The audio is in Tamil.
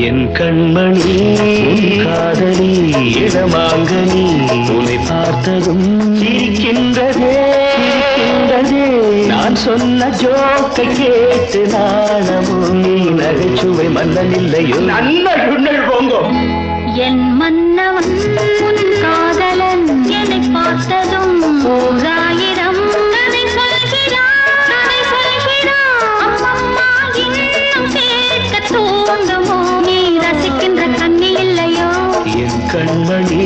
என் கண்மணி காதலி இடமாங்கனி உன்னை பார்த்ததும் சிரிக்கின்றதே சிரிக்கின்றதே நான் சொன்ன ஜோக்கை கேட்டு நாணமும் நீ நகைச்சுவை மன்னன் இல்லையோ நன்மை போங்கோ என் மன்னவன் உன் காதலன் என்னை பார்த்ததும் ஓராயிரம் கதை சொல்கிறான் அம்மம்மா இன்னும் கேட்க தூண்டுமோ நீ ரசிக்கின்ற கண்ணி இல்லையோ என் கண்மணி